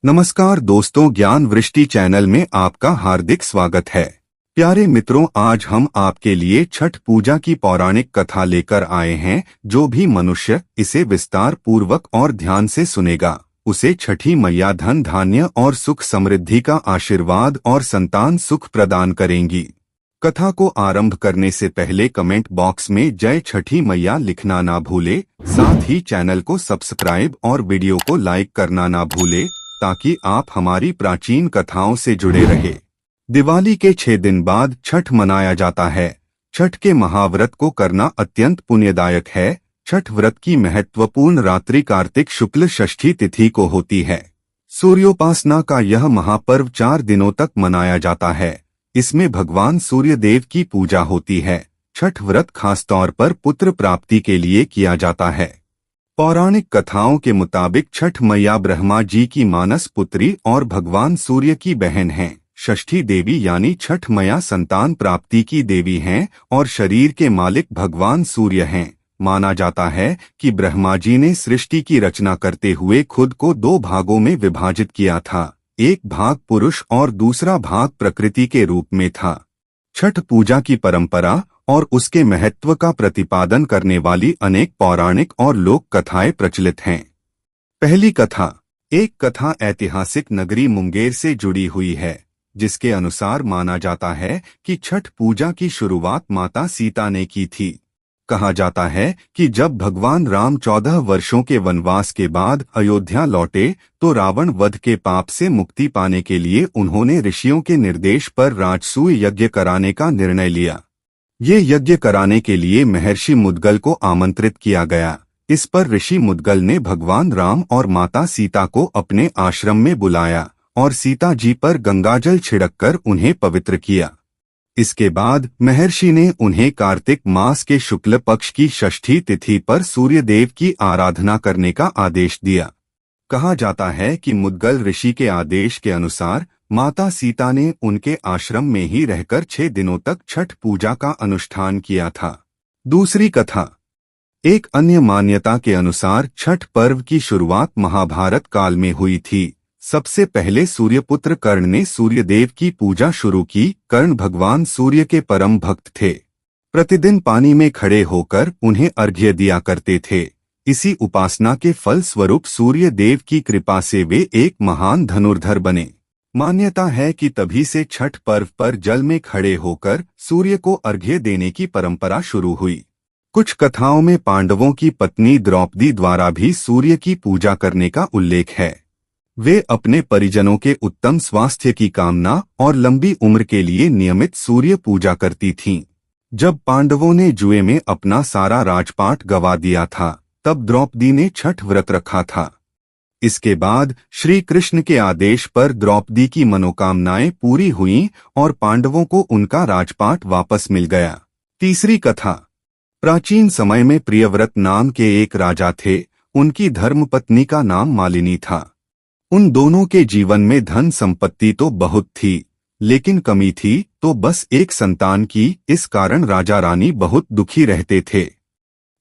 नमस्कार दोस्तों, ज्ञान वृष्टि चैनल में आपका हार्दिक स्वागत है। प्यारे मित्रों, आज हम आपके लिए छठ पूजा की पौराणिक कथा लेकर आए हैं। जो भी मनुष्य इसे विस्तार पूर्वक और ध्यान से सुनेगा, उसे छठी मैया धन धान्य और सुख समृद्धि का आशीर्वाद और संतान सुख प्रदान करेंगी। कथा को आरंभ करने से पहले कमेंट बॉक्स में जय छठी मैया लिखना ना भूले। साथ ही चैनल को सब्सक्राइब और वीडियो को लाइक करना ना भूले, ताकि आप हमारी प्राचीन कथाओं से जुड़े रहे। दिवाली के 6 दिन बाद छठ मनाया जाता है। छठ के महाव्रत को करना अत्यंत पुण्यदायक है। छठ व्रत की महत्वपूर्ण रात्रि कार्तिक शुक्ल षष्ठी तिथि को होती है। सूर्योपासना का यह महापर्व 4 दिनों तक मनाया जाता है। इसमें भगवान सूर्य देव की पूजा होती है। छठ व्रत खासतौर पर पुत्र प्राप्ति के लिए किया जाता है। पौराणिक कथाओं के मुताबिक छठ मैया ब्रह्मा जी की मानस पुत्री और भगवान सूर्य की बहन हैं। षष्ठी देवी यानी छठ मैया संतान प्राप्ति की देवी हैं और शरीर के मालिक भगवान सूर्य हैं। माना जाता है कि ब्रह्मा जी ने सृष्टि की रचना करते हुए खुद को 2 भागों में विभाजित किया था। एक भाग पुरुष और दूसरा भाग प्रकृति के रूप में था। छठ पूजा की परंपरा और उसके महत्व का प्रतिपादन करने वाली अनेक पौराणिक और लोक कथाएं प्रचलित हैं। पहली कथा। एक कथा ऐतिहासिक नगरी मुंगेर से जुड़ी हुई है, जिसके अनुसार माना जाता है कि छठ पूजा की शुरुआत माता सीता ने की थी। कहा जाता है कि जब भगवान राम 14 वर्षों के वनवास के बाद अयोध्या लौटे, तो रावण वध के पाप से मुक्ति पाने के लिए उन्होंने ऋषियों के निर्देश पर राजसूय यज्ञ कराने का निर्णय लिया। ये यज्ञ कराने के लिए महर्षि मुद्गल को आमंत्रित किया गया। इस पर ऋषि मुद्गल ने भगवान राम और माता सीता को अपने आश्रम में बुलाया और सीता जी पर गंगाजल छिड़ककर उन्हें पवित्र किया। इसके बाद महर्षि ने उन्हें कार्तिक मास के शुक्ल पक्ष की षष्ठी तिथि पर सूर्य देव की आराधना करने का आदेश दिया। कहा जाता है कि मुद्गल ऋषि के आदेश के अनुसार माता सीता ने उनके आश्रम में ही रहकर 6 दिनों तक छठ पूजा का अनुष्ठान किया था। दूसरी कथा। एक अन्य मान्यता के अनुसार छठ पर्व की शुरुआत महाभारत काल में हुई थी। सबसे पहले सूर्यपुत्र कर्ण ने सूर्यदेव की पूजा शुरू की। कर्ण भगवान सूर्य के परम भक्त थे। प्रतिदिन पानी में खड़े होकर उन्हें अर्घ्य दिया करते थे। इसी उपासना के फल स्वरूप सूर्य देव की कृपा से वे एक महान धनुर्धर बने। मान्यता है कि तभी से छठ पर्व पर जल में खड़े होकर सूर्य को अर्घ्य देने की परंपरा शुरू हुई। कुछ कथाओं में पांडवों की पत्नी द्रौपदी द्वारा भी सूर्य की पूजा करने का उल्लेख है। वे अपने परिजनों के उत्तम स्वास्थ्य की कामना और लंबी उम्र के लिए नियमित सूर्य पूजा करती थीं। जब पांडवों ने जुए में अपना सारा राजपाट गंवा दिया था, तब द्रौपदी ने छठ व्रत रखा था। इसके बाद श्री कृष्ण के आदेश पर द्रौपदी की मनोकामनाएं पूरी हुईं और पांडवों को उनका राजपाट वापस मिल गया। तीसरी कथा। प्राचीन समय में प्रियव्रत नाम के एक राजा थे। उनकी धर्मपत्नी का नाम मालिनी था। उन दोनों के जीवन में धन संपत्ति तो बहुत थी, लेकिन कमी थी तो बस एक संतान की। इस कारण राजा रानी बहुत दुखी रहते थे।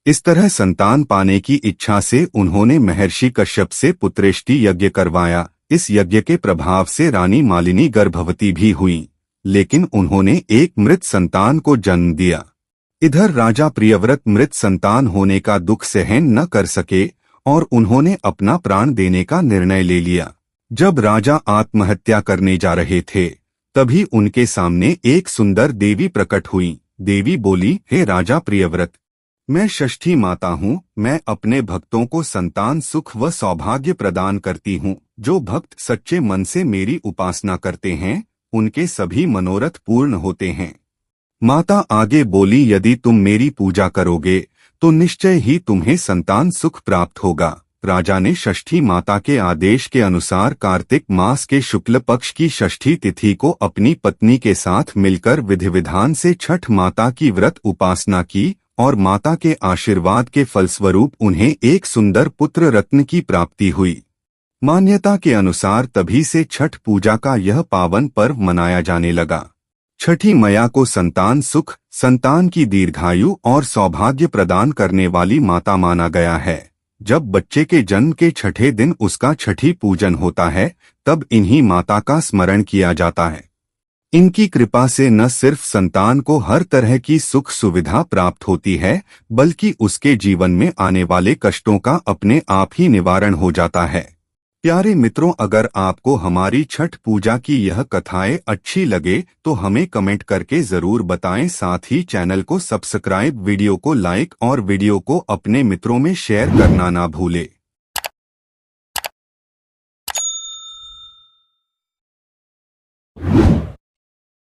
इस तरह संतान पाने की इच्छा से उन्होंने महर्षि कश्यप से पुत्रेष्टि यज्ञ करवाया। इस यज्ञ के प्रभाव से रानी मालिनी गर्भवती भी हुईं, लेकिन उन्होंने एक मृत संतान को जन्म दिया। इधर राजा प्रियव्रत मृत संतान होने का दुख सहन न कर सके और उन्होंने अपना प्राण देने का निर्णय ले लिया। जब राजा आत्महत्या करने जा रहे थे, तभी उनके सामने एक सुंदर देवी प्रकट हुई। देवी बोली, हे राजा प्रियव्रत, मैं षष्ठी माता हूँ। मैं अपने भक्तों को संतान सुख व सौभाग्य प्रदान करती हूँ। जो भक्त सच्चे मन से मेरी उपासना करते हैं, उनके सभी मनोरथ पूर्ण होते हैं। माता आगे बोली, यदि तुम मेरी पूजा करोगे तो निश्चय ही तुम्हें संतान सुख प्राप्त होगा। राजा ने षष्ठी माता के आदेश के अनुसार कार्तिक मास के शुक्ल पक्ष की षष्ठी तिथि को अपनी पत्नी के साथ मिलकर विधि विधान से छठ माता की व्रत उपासना की और माता के आशीर्वाद के फलस्वरूप उन्हें एक सुंदर पुत्र रत्न की प्राप्ति हुई। मान्यता के अनुसार तभी से छठ पूजा का यह पावन पर्व मनाया जाने लगा। छठी मैया को संतान सुख, संतान की दीर्घायु और सौभाग्य प्रदान करने वाली माता माना गया है। जब बच्चे के जन्म के छठे दिन उसका छठी पूजन होता है, तब इन्हीं माता का स्मरण किया जाता है। इनकी कृपा से न सिर्फ संतान को हर तरह की सुख सुविधा प्राप्त होती है, बल्कि उसके जीवन में आने वाले कष्टों का अपने आप ही निवारण हो जाता है। प्यारे मित्रों, अगर आपको हमारी छठ पूजा की यह कथाएं अच्छी लगे तो हमें कमेंट करके जरूर बताएं। साथ ही चैनल को सब्सक्राइब, वीडियो को लाइक और वीडियो को अपने मित्रों में शेयर करना ना भूलें।